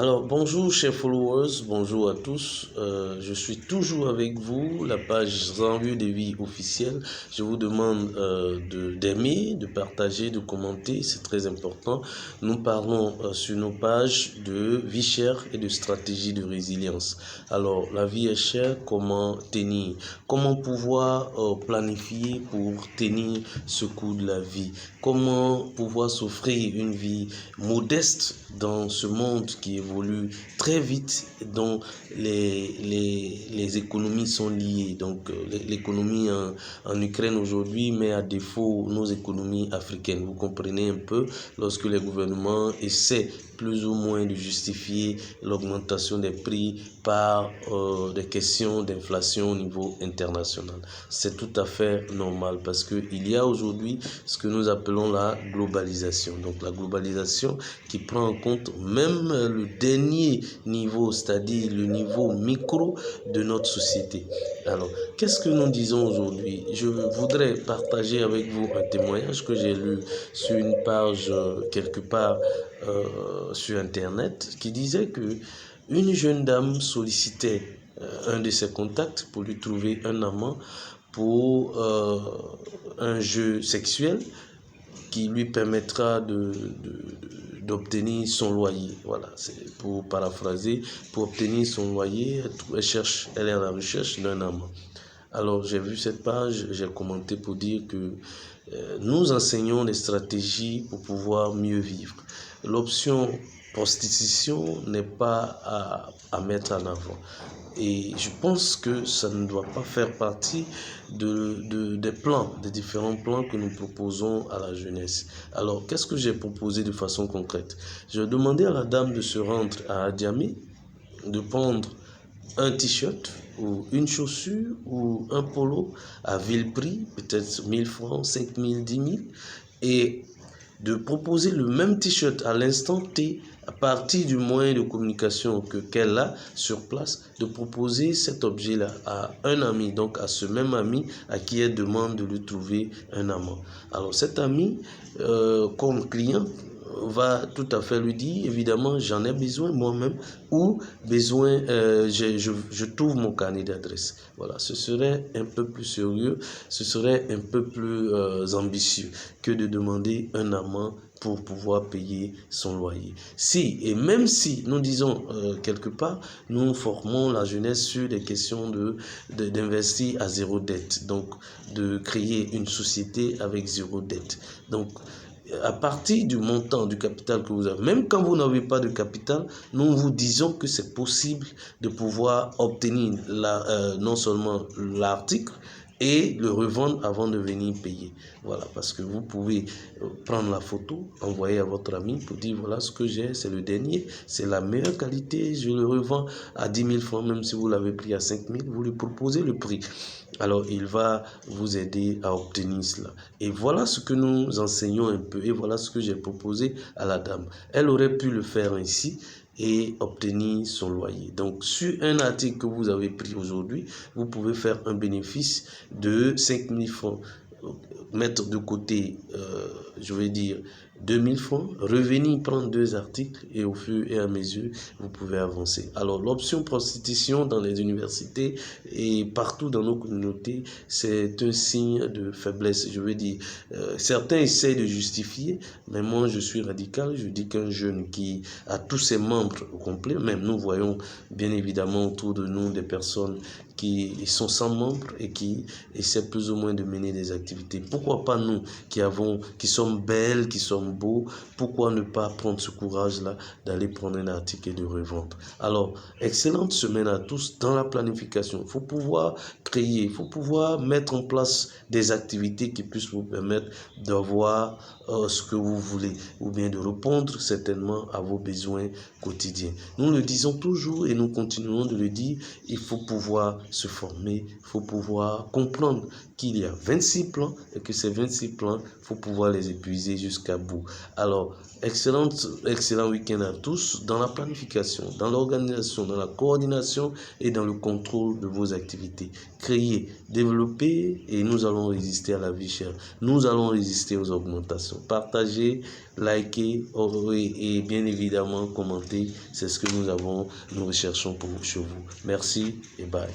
Alors, bonjour chers followers, bonjour à tous. Je suis toujours avec vous, la page Envieux de vie officielle. Je vous demande d'aimer, de partager, de commenter, c'est très important. Nous parlons sur nos pages de vie chère et de stratégie de résilience. Alors, la vie est chère, comment tenir? Comment pouvoir planifier pour tenir ce coup de la vie? Comment pouvoir s'offrir une vie modeste dans ce monde qui évolue très vite, dont les économies sont liées. Donc l'économie en Ukraine aujourd'hui met à défaut nos économies africaines. Vous comprenez un peu, lorsque les gouvernements essaient plus ou moins de justifier l'augmentation des prix par des questions d'inflation au niveau international. C'est tout à fait normal parce qu'il y a aujourd'hui ce que nous appelons la globalisation. Donc la globalisation qui prend en compte même le dernier niveau, c'est-à-dire le niveau micro de notre société. Alors, qu'est-ce que nous disons aujourd'hui? Je voudrais partager avec vous un témoignage que j'ai lu sur une page quelque part sur Internet qui disait que une jeune dame sollicitait un de ses contacts pour lui trouver un amant pour un jeu sexuel qui lui permettra d'obtenir son loyer. Voilà, c'est pour paraphraser, pour obtenir son loyer, elle est à la recherche d'un amant. Alors j'ai vu cette page, j'ai commenté pour dire que nous enseignons des stratégies pour pouvoir mieux vivre. L'option prostitution n'est pas à mettre en avant. Et je pense que ça ne doit pas faire partie des plans, des différents plans que nous proposons à la jeunesse. Alors, qu'est-ce que j'ai proposé de façon concrète? J'ai demandé à la dame de se rendre à Adjamé, de prendre un t-shirt ou une chaussure ou un polo à vil prix, peut-être 1000 francs, 5000, 10 000, et de proposer le même t-shirt à l'instant T, à partir du moyen de communication qu'elle a sur place, de proposer cet objet-là à un ami, donc à ce même ami à qui elle demande de lui trouver un amant. Alors cet ami, comme client, va tout à fait lui dire, évidemment, j'en ai besoin moi-même, ou besoin, je trouve mon carnet d'adresse. Voilà, ce serait un peu plus sérieux, ce serait un peu plus ambitieux que de demander un amant pour pouvoir payer son loyer. Si, et même si, nous disons quelque part, nous formons la jeunesse sur des questions d'investir à zéro dette, donc de créer une société avec zéro dette. Donc, à partir du montant du capital que vous avez, même quand vous n'avez pas de capital, nous vous disons que c'est possible de pouvoir obtenir non seulement l'article, et le revendre avant de venir payer. Voilà, parce que vous pouvez prendre la photo, envoyer à votre ami pour dire voilà ce que j'ai, c'est le dernier, c'est la meilleure qualité, je le revends à 10 000 francs, même si vous l'avez pris à 5 000, vous lui proposez le prix. Alors, il va vous aider à obtenir cela. Et voilà ce que nous enseignons un peu, et voilà ce que j'ai proposé à la dame. Elle aurait pu le faire ainsi et obtenir son loyer. Donc, sur un article que vous avez pris aujourd'hui, vous pouvez faire un bénéfice de 5 000 francs. Mettre de côté, je vais dire, 2 000 francs, revenir prendre 2 articles et au fur et à mesure, vous pouvez avancer. Alors, l'option prostitution dans les universités et partout dans nos communautés, c'est un signe de faiblesse. Je veux dire, certains essaient de justifier, mais moi, je suis radical. Je dis qu'un jeune qui a tous ses membres au complet, même nous voyons bien évidemment autour de nous des personnes qui sont sans membres et qui essaient plus ou moins de mener des activités. Pourquoi pas nous qui sommes belles, qui sommes beaux, pourquoi ne pas prendre ce courage-là d'aller prendre un article et de revendre? Alors, excellente semaine à tous dans la planification. Il faut pouvoir créer, il faut pouvoir mettre en place des activités qui puissent vous permettre d'avoir ce que vous voulez ou bien de répondre certainement à vos besoins quotidiens. Nous le disons toujours et nous continuons de le dire, il faut pouvoir se former, il faut pouvoir comprendre qu'il y a 26 plans et que ces 26 plans, il faut pouvoir les épuiser jusqu'à bout. Alors, excellent week-end à tous dans la planification, dans l'organisation, dans la coordination et dans le contrôle de vos activités. Créer, développer et nous allons résister à la vie chère. Nous allons résister aux augmentations. Partagez likez et bien évidemment commentez. C'est ce que nous recherchons chez vous. Merci et bye.